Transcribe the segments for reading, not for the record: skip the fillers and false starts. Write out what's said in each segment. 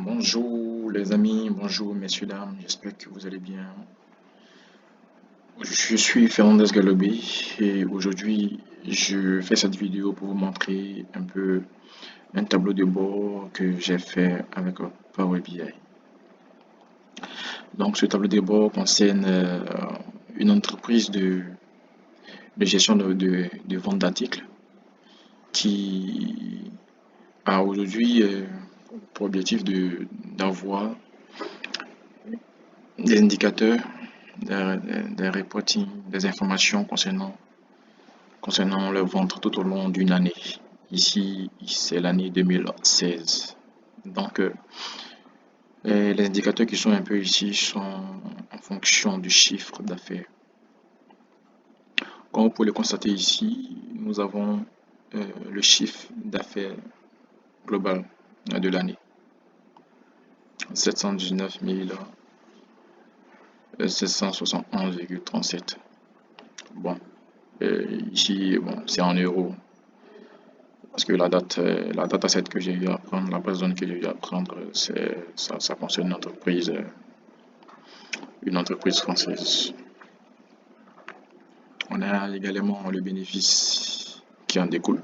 Bonjour les amis, bonjour messieurs, dames, j'espère que vous allez bien. Je suis Fernandez Galobi et aujourd'hui je fais cette vidéo pour vous montrer un peu un tableau de bord que j'ai fait avec Power BI. Donc ce tableau de bord concerne une entreprise de gestion de vente d'articles qui a aujourd'hui pour objectif d'avoir des indicateurs, des reporting, des informations concernant leur vente tout au long d'une année. Ici, c'est l'année 2016. Donc, les indicateurs qui sont un peu ici sont en fonction du chiffre d'affaires. Comme vous pouvez le constater ici, nous avons le chiffre d'affaires global de l'année. 719 771,37. Bon, ici, bon, c'est en euros. Parce que la date dataset que j'ai eu à prendre, la base de données que j'ai eu à prendre, ça concerne une entreprise française. On a également le bénéfice qui en découle.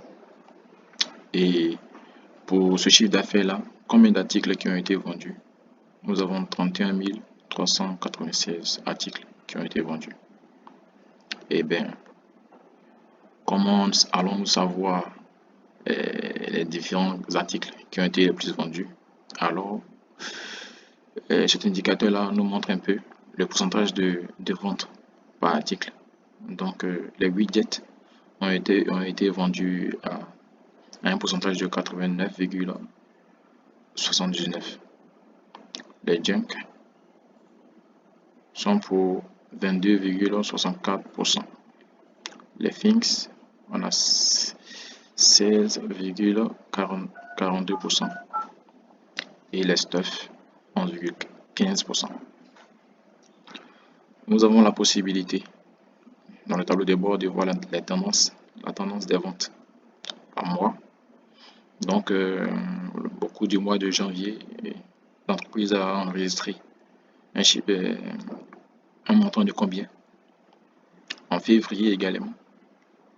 Et pour ce chiffre d'affaires-là, combien d'articles qui ont été vendus? Nous avons 31 396 articles qui ont été vendus. Eh bien, comment allons-nous savoir les différents articles qui ont été les plus vendus? Alors, cet indicateur-là nous montre un peu le pourcentage de vente par article. Donc, les widgets ont été vendus à un pourcentage de 89,79. Les junk sont pour 22,64%. Les things, on a 16,42%. Et les stuff, 11,15%. Nous avons la possibilité, dans le tableau de bord, de voir la tendance des ventes par mois. Donc, au cours du mois de janvier, l'entreprise a enregistré un montant de combien? En février également,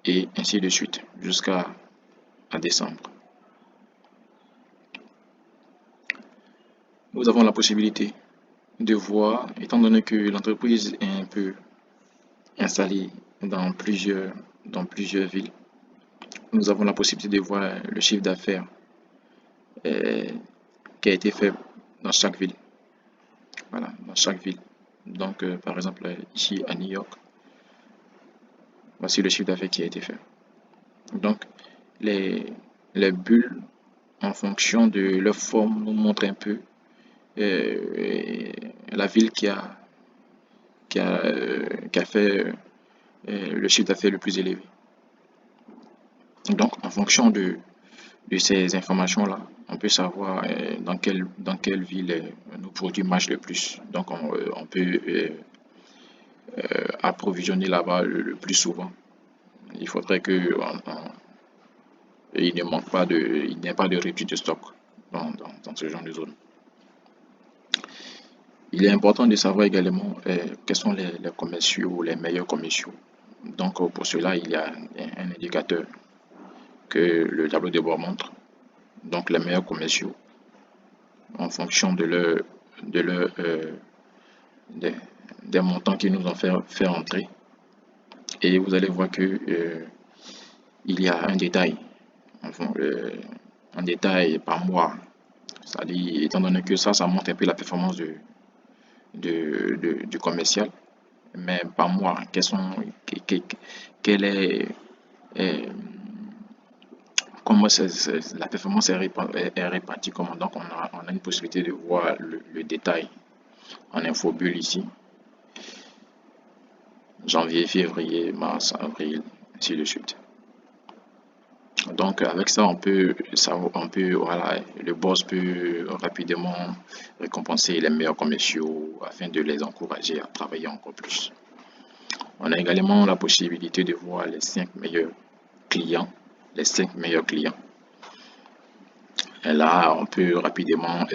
et ainsi de suite, jusqu'à décembre. Nous avons la possibilité de voir, étant donné que l'entreprise est un peu installée dans plusieurs villes, nous avons la possibilité de voir le chiffre d'affaires qui a été fait dans chaque ville. Voilà, dans chaque ville. Donc, par exemple, ici à New York, voici le chiffre d'affaires qui a été fait. Donc, les bulles, en fonction de leur forme, nous montrent un peu la ville qui a fait le chiffre d'affaires le plus élevé. Donc, en fonction de ces informations-là, on peut savoir dans quelle ville nos produits marchent le plus. Donc, on peut approvisionner là-bas le plus souvent. Il faudrait que il n'y ait pas de rupture de stock dans ce genre de zone. Il est important de savoir également quels sont les commerciaux, les meilleurs commerciaux. Donc, pour cela, il y a un indicateur que le tableau de bord montre. Donc, les meilleurs commerciaux en fonction des montants qu'ils nous ont fait entrer. Et vous allez voir que il y a un détail, un détail par mois. C'est-à-dire, étant donné que ça montre un peu la performance du commercial, mais par mois, quelle est comment la performance est répartie, comment. Donc on a une possibilité de voir le détail en infobulle ici, janvier, février, mars, avril, ainsi de suite. Donc avec ça, voilà, le boss peut rapidement récompenser les meilleurs commerciaux afin de les encourager à travailler encore plus. On a également la possibilité de voir les 5 meilleurs clients, Et là, on peut rapidement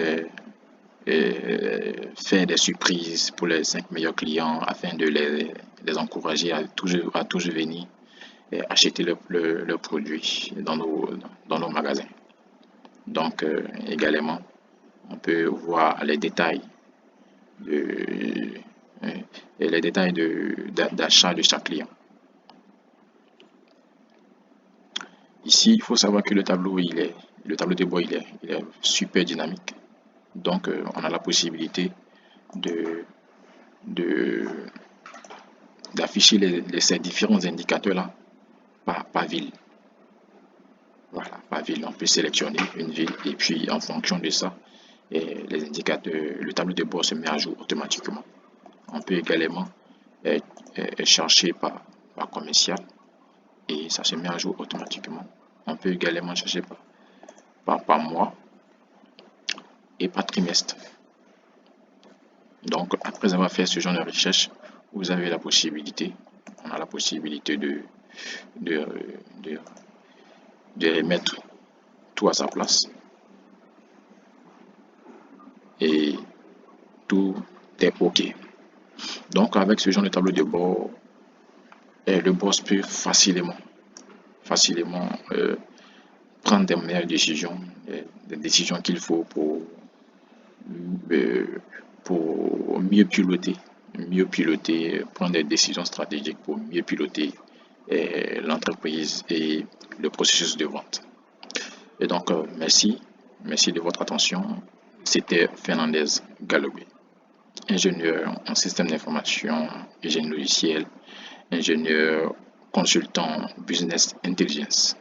faire des surprises pour les 5 meilleurs clients afin de les encourager à toujours venir et acheter le produit dans nos magasins. Donc, également, on peut voir les détails de, d'achat de chaque client. Ici, il faut savoir que le tableau de bord, il est super dynamique. Donc, on a la possibilité de, de, d'afficher ces différents indicateurs-là par ville. Voilà, par ville, on peut sélectionner une ville et puis en fonction de ça, les indicateurs, le tableau de bord se met à jour automatiquement. On peut également chercher par commercial et ça se met à jour automatiquement. On peut également chercher par mois et par trimestre. Donc, après avoir fait ce genre de recherche, vous avez la possibilité, on a la possibilité de remettre tout à sa place et tout est OK. Donc, avec ce genre de tableau de bord, le boss peut facilement prendre des meilleures décisions, des décisions qu'il faut pour mieux piloter, prendre des décisions stratégiques pour mieux piloter l'entreprise et le processus de vente. Et donc, merci de votre attention. C'était Fernandez Galobé, ingénieur en système d'information et génie logiciel, ingénieur consultant business intelligence.